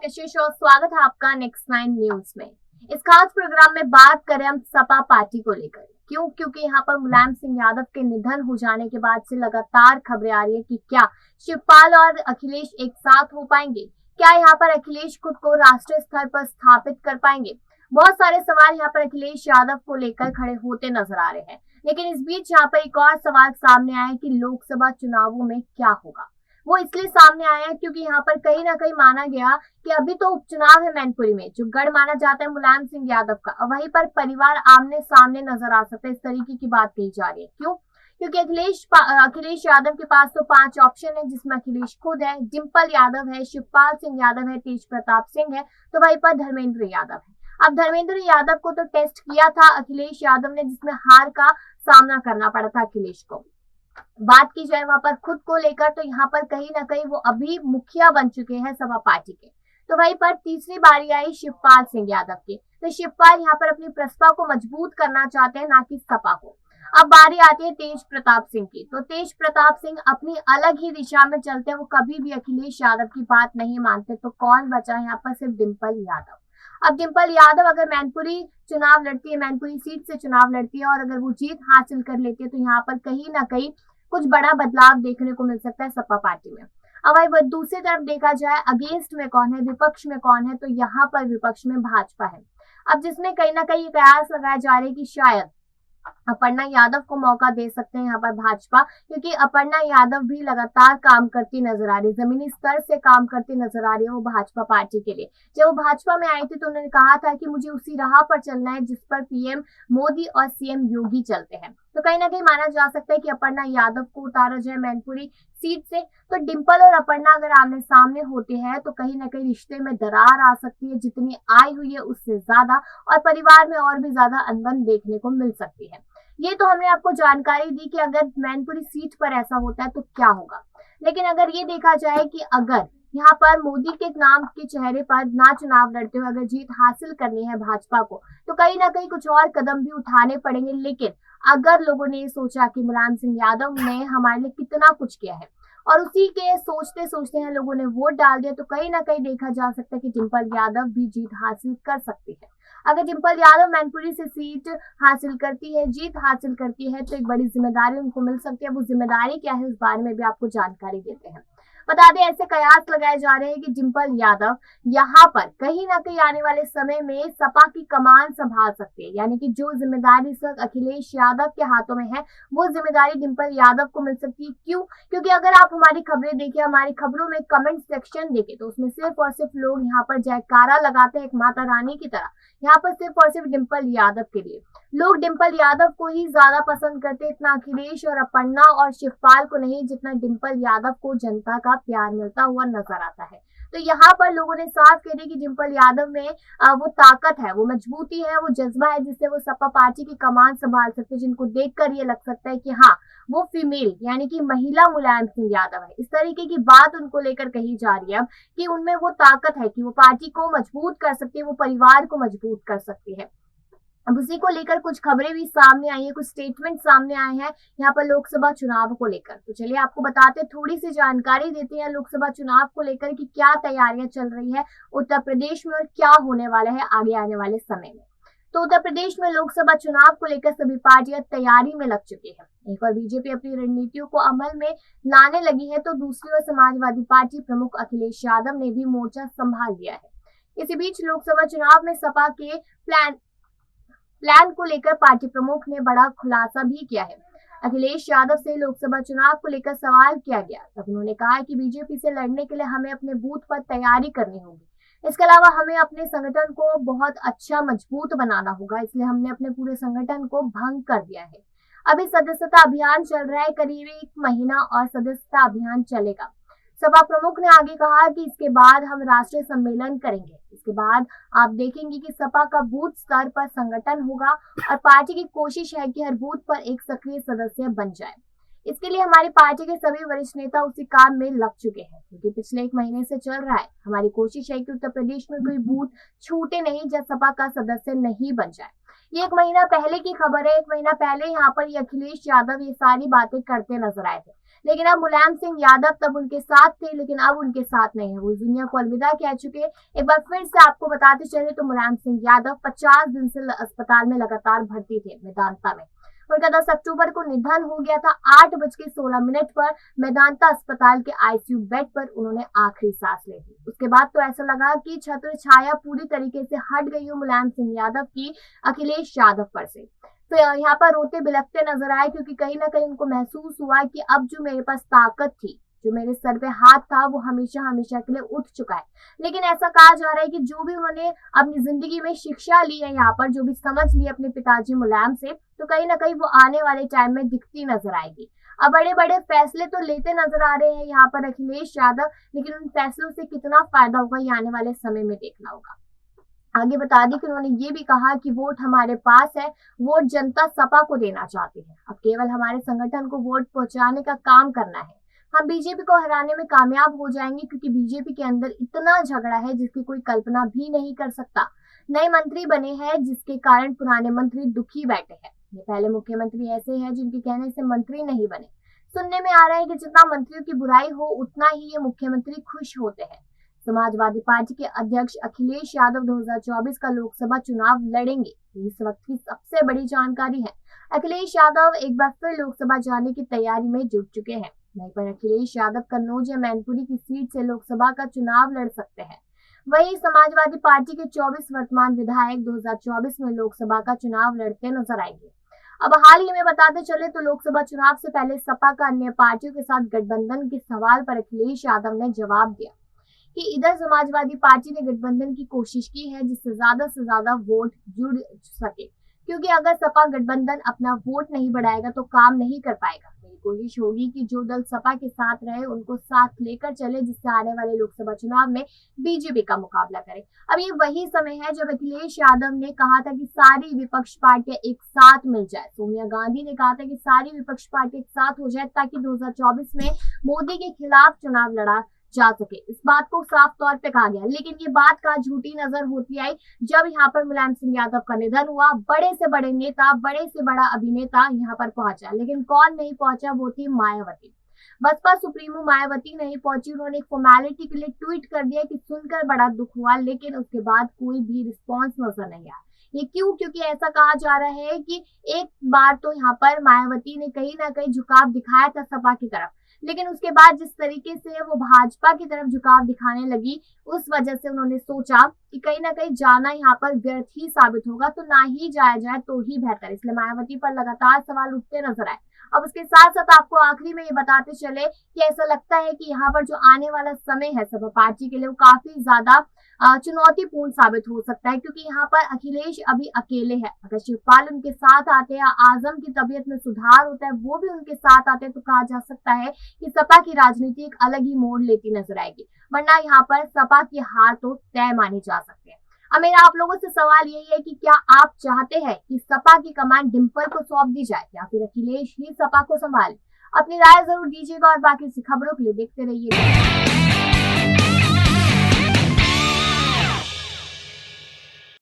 कशिश और स्वागत है आपका नेक्स्ट 9 न्यूज में। इस खास प्रोग्राम में बात करें हम सपा पार्टी को लेकर। क्योंकि यहाँ पर मुलायम सिंह यादव के निधन हो जाने के बाद से लगातार खबरें आ रही है कि क्या शिवपाल और अखिलेश एक साथ हो पाएंगे, क्या यहाँ पर अखिलेश खुद को राष्ट्रीय स्तर पर स्थापित कर पाएंगे। बहुत सारे सवाल यहाँ पर अखिलेश यादव को लेकर खड़े होते नजर आ रहे हैं। लेकिन इस बीच यहाँ पर एक और सवाल सामने आया है कि लोकसभा चुनावों में क्या होगा। वो इसलिए सामने आया है क्योंकि यहाँ पर कहीं ना कहीं माना गया कि अभी तो उपचुनाव है मैनपुरी में, जो गढ़ माना जाता है मुलायम सिंह यादव का, वहीं पर परिवार आमने सामने नजर आ सकता है। इस तरीके की बात कही जा रही है। क्यों? क्योंकि अखिलेश यादव के पास तो 5 ऑप्शन है, जिसमें अखिलेश खुद है, डिम्पल यादव है, शिवपाल सिंह यादव है, तेज प्रताप सिंह है, तो वहीं पर धर्मेंद्र यादव है। अब धर्मेंद्र यादव को तो टेस्ट किया था अखिलेश यादव ने, जिसमें हार का सामना करना पड़ा था अखिलेश को। बात की जाए वहां पर खुद को लेकर, तो यहाँ पर कहीं ना कहीं वो अभी मुखिया बन चुके हैं सपा पार्टी के। तो वहीं पर तीसरी बारी आई शिवपाल सिंह यादव की। तो शिवपाल यहाँ पर अपनी प्रसपा को मजबूत करना चाहते हैं, ना कि सपा को। अब बारी आती है तेज प्रताप सिंह की। तो तेज प्रताप सिंह अपनी अलग ही दिशा में चलते हैं, वो कभी भी अखिलेश यादव की बात नहीं मानते। तो कौन बचा है यहाँ पर? सिर्फ डिम्पल यादव। अब डिम्पल यादव अगर मैनपुरी चुनाव लड़ती है, मैनपुरी सीट से चुनाव लड़ती है, और अगर वो जीत हासिल कर लेती है, तो यहाँ पर कहीं ना कहीं कुछ बड़ा बदलाव देखने को मिल सकता है सपा पार्टी में। अब वही दूसरी तरफ देखा जाए अगेंस्ट में कौन है, विपक्ष में कौन है, तो यहाँ पर विपक्ष में भाजपा है। अब जिसमें कहीं ना कहीं कयास लगाया जा रहा है कि शायद अपर्णा यादव को मौका दे सकते हैं यहाँ पर भाजपा, क्योंकि अपर्णा यादव भी लगातार काम करती नजर आ रही है, जमीनी स्तर से काम करती नजर आ रही है वो भाजपा पार्टी के लिए। जब वो भाजपा में आई थी तो उन्होंने कहा था कि मुझे उसी राह पर चलना है जिस पर पीएम मोदी और सीएम योगी चलते हैं। तो कहीं ना कहीं माना जा सकता है कि अपर्णा यादव को उतारा जाए मैनपुरी सीट से। तो डिम्पल और अपर्णा अगर आमने सामने होते हैं तो कहीं ना कहीं रिश्ते में दरार आ सकती है, जितनी आई हुई है उससे ज्यादा, और परिवार में और भी ज्यादा अनबन देखने को मिल सकती है। ये तो हमने आपको जानकारी दी कि अगर मैनपुरी सीट पर ऐसा होता है तो क्या होगा। लेकिन अगर ये देखा जाए कि अगर यहाँ पर मोदी के नाम के चेहरे पर ना चुनाव लड़ते हुए अगर जीत हासिल करनी है भाजपा को, तो कहीं ना कहीं कुछ और कदम भी उठाने पड़ेंगे। लेकिन अगर लोगों ने ये सोचा कि मुलायम सिंह यादव ने हमारे लिए कितना कुछ किया है, और उसी के सोचते सोचते हैं लोगों ने वोट डाल दिया, तो कहीं ना कहीं देखा जा सकता है कि डिम्पल यादव भी जीत हासिल कर सकती है। अगर डिम्पल यादव मैनपुरी से सीट हासिल करती है, जीत हासिल करती है, तो एक बड़ी जिम्मेदारी उनको मिल सकती है। वो जिम्मेदारी क्या है उस बारे में भी आपको जानकारी देते हैं। बता दें, ऐसे कयास लगाए जा रहे हैं कि डिम्पल यादव यहाँ पर कहीं ना कहीं आने वाले समय में सपा की कमान संभाल सकते हैं, यानी कि जो जिम्मेदारी इस वक्त अखिलेश यादव के हाथों में है वो जिम्मेदारी डिम्पल यादव को मिल सकती है। क्यों? क्योंकि अगर आप हमारी खबरें देखें, हमारी खबरों में कमेंट सेक्शन देखें, तो उसमें सिर्फ और सिर्फ लोग यहाँ पर जयकारा लगाते हैं एक माता रानी की तरह। यहाँ पर सिर्फ और सिर्फ डिम्पल यादव के लिए लोग डिम्पल यादव को ही ज्यादा पसंद करते हैं, इतना अखिलेश और अपर्णा और शिवपाल को नहीं, जितना डिम्पल यादव को जनता का प्यार मिलता हुआ नजर आता है। तो यहाँ पर लोगों ने साफ कह दिया कि डिम्पल यादव में वो ताकत है, वो मजबूती है, वो जज्बा है, जिससे वो सपा पार्टी की कमान संभाल सकते हैं, जिनको देखकर ये लग सकता है कि हाँ वो फीमेल यानी कि महिला मुलायम सिंह यादव है। इस तरीके की बात उनको लेकर कही जा रही है कि उनमें वो ताकत है कि वो पार्टी को मजबूत कर सकती है, वो परिवार को मजबूत कर सकती है। अब उसी को लेकर कुछ खबरें भी सामने आई है, कुछ स्टेटमेंट सामने आए हैं यहाँ पर लोकसभा चुनाव को लेकर। तो चलिए आपको बताते, थोड़ी सी जानकारी देते हैं लोकसभा चुनाव को लेकर कि क्या तैयारियां चल रही है उत्तर प्रदेश में और क्या होने वाला है आगे आने वाले समय में। तो उत्तर प्रदेश में लोकसभा चुनाव को लेकर सभी पार्टियां तैयारी में लग चुकी है। एक और बीजेपी अपनी रणनीतियों को अमल में लाने लगी है, तो दूसरी ओर समाजवादी पार्टी प्रमुख अखिलेश यादव ने भी मोर्चा संभाल लिया है। इसी बीच लोकसभा चुनाव में सपा के प्लान को लेकर पार्टी प्रमुख ने बड़ा खुलासा भी किया है। अखिलेश यादव से लोकसभा चुनाव को लेकर सवाल किया गया, तब उन्होंने कहा कि बीजेपी से लड़ने के लिए हमें अपने बूथ पर तैयारी करनी होगी। इसके अलावा हमें अपने संगठन को बहुत अच्छा मजबूत बनाना होगा, इसलिए हमने अपने पूरे संगठन को भंग कर दिया है। अभी सदस्यता अभियान चल रहा है, करीब 1 महीना और सदस्यता अभियान चलेगा। सपा प्रमुख ने आगे कहा कि इसके बाद हम राष्ट्रीय सम्मेलन करेंगे। इसके बाद आप देखेंगे कि सपा का बूथ स्तर पर संगठन होगा और पार्टी की कोशिश है कि हर बूथ पर एक सक्रिय सदस्य बन जाए। इसके लिए हमारी पार्टी के सभी वरिष्ठ नेता उसी काम में लग चुके हैं, क्योंकि पिछले 1 महीने से चल रहा है। हमारी कोशिश है कि उत्तर प्रदेश में कोई बूथ छूटे नहीं जब सपा का सदस्य नहीं बन जाए। ये 1 महीना पहले की खबर है। 1 महीना पहले यहाँ पर ये अखिलेश यादव ये सारी बातें करते नजर आए थे, लेकिन अब मुलायम सिंह यादव तब उनके साथ थे, लेकिन अब उनके साथ नहीं है। वो इस दुनिया को अलविदा कह चुके। एक बार फिर से आपको बताते चले तो मुलायम सिंह यादव 50 दिन से अस्पताल में लगातार भर्ती थे मेदांता में। उनका 10 अक्टूबर को निधन हो गया था। 8:16 पर मेदांता अस्पताल के आईसीयू बेड पर उन्होंने आखिरी सांस ली थी। उसके बाद तो ऐसा लगा कि छत्र छाया पूरी तरीके से हट गई हो मुलायम सिंह यादव की अखिलेश यादव पर से। तो यहाँ पर रोते बिलखते नजर आए, क्योंकि कहीं ना कहीं उनको महसूस हुआ कि अब जो मेरे पास ताकत थी, जो मेरे सर पे हाथ था, वो हमेशा हमेशा के लिए उठ चुका है। लेकिन ऐसा कहा जा रहा है कि जो भी उन्होंने अपनी जिंदगी में शिक्षा ली है, यहाँ पर जो भी समझ ली अपने पिताजी मुलायम से, तो कहीं ना कहीं वो आने वाले टाइम में दिखती नजर आएगी। अब बड़े बड़े फैसले तो लेते नजर आ रहे हैं यहाँ पर अखिलेश यादव, लेकिन उन फैसलों से कितना फायदा होगा ये आने वाले समय में देखना होगा। आगे बता दी कि उन्होंने ये भी कहा कि वोट हमारे पास है, वोट जनता सपा को देना चाहती है। अब केवल हमारे संगठन को वोट पहुंचाने का काम करना है। हम बीजेपी को हराने में कामयाब हो जाएंगे, क्योंकि बीजेपी के अंदर इतना झगड़ा है जिसकी कोई कल्पना भी नहीं कर सकता। नए मंत्री बने हैं जिसके कारण पुराने मंत्री दुखी बैठे हैं। ये पहले मुख्यमंत्री ऐसे हैं जिनके कहने से मंत्री नहीं बने। सुनने में आ रहा है कि जितना मंत्रियों की बुराई हो उतना ही ये मुख्यमंत्री खुश होते हैं। समाजवादी पार्टी के अध्यक्ष अखिलेश यादव 2024 का लोकसभा चुनाव लड़ेंगे, ये इस वक्त की सबसे बड़ी जानकारी है। अखिलेश यादव एक बार फिर लोकसभा जाने की तैयारी में जुट चुके हैं। वहीं पर अखिलेश यादव कन्नौज या मैनपुरी की सीट से लोकसभा का चुनाव लड़ सकते हैं। वहीं समाजवादी पार्टी के 24 वर्तमान विधायक 2024 में लोकसभा का चुनाव लड़ते नजर आएंगे। अब हाल ही में बताते चले तो लोकसभा चुनाव से पहले सपा का अन्य पार्टियों के साथ गठबंधन के सवाल पर अखिलेश यादव ने जवाब दिया कि इधर समाजवादी पार्टी ने गठबंधन की कोशिश की है जिससे से ज्यादा वोट जुड़ सके, क्योंकि अगर सपा गठबंधन अपना वोट नहीं बढ़ाएगा तो काम नहीं कर पाएगा। मेरी कोशिश होगी कि जो दल सपा के साथ रहे उनको साथ लेकर चले, जिससे आने वाले लोकसभा चुनाव में बीजेपी का मुकाबला करे। अब ये वही समय है जब अखिलेश यादव ने कहा था कि सारी विपक्ष पार्टियां एक साथ मिल जाए। सोनिया गांधी ने कहा था कि सारी विपक्ष पार्टी एक साथ हो जाए ताकि 2024 में मोदी के खिलाफ चुनाव लड़ा जा सके। इस बात को साफ तौर पे कहा गया, लेकिन ये बात का झूठी नजर होती आई जब यहाँ पर मुलायम सिंह यादव का निधन हुआ। बड़े से बड़े नेता, बड़े से बड़ा अभिनेता यहाँ पर पहुंचा, लेकिन कौन नहीं पहुंचा? वो थी मायावती। बसपा सुप्रीमो मायावती नहीं पहुंची। उन्होंने एक फॉर्मेलिटी के लिए ट्वीट कर दिया कि सुनकर बड़ा दुख हुआ, लेकिन उसके बाद कोई भी रिस्पॉन्स नजर नहीं आया। ये क्यों? क्योंकि ऐसा कहा जा रहा है कि एक बार तो यहाँ पर मायावती ने कहीं ना कहीं झुकाव दिखाया था सपा की तरफ, लेकिन उसके बाद जिस तरीके से वो भाजपा की तरफ झुकाव दिखाने लगी, उस वजह से उन्होंने सोचा कि कहीं ना कहीं जाना यहाँ पर व्यर्थ ही साबित होगा, तो ना ही जाया जाए तो ही बेहतर। इसलिए मायावती पर लगातार सवाल उठते नजर आए। अब उसके साथ साथ आपको आखिरी में ये बताते चले कि ऐसा लगता है कि यहाँ पर जो आने वाला समय है सपा पार्टी के लिए वो काफी ज्यादा चुनौतीपूर्ण साबित हो सकता है, क्योंकि यहाँ पर अखिलेश अभी अकेले हैं। अगर शिवपाल उनके साथ आते हैं, आजम की तबीयत में सुधार होता है, वो भी उनके साथ आते हैं, तो कहा जा सकता है कि सपा की राजनीति एक अलग ही मोड़ लेती नजर आएगी, वरना यहाँ पर सपा की हार तो तय मानी जा सकती है। अब मेरा आप लोगों से सवाल यही है कि क्या आप चाहते हैं कि सपा की कमान डिंपल को सौंप दी जाए या फिर अखिलेश ही सपा को संभाले? अपनी राय जरूर दीजिएगा और बाकी सी खबरों के लिए देखते रहिएगा।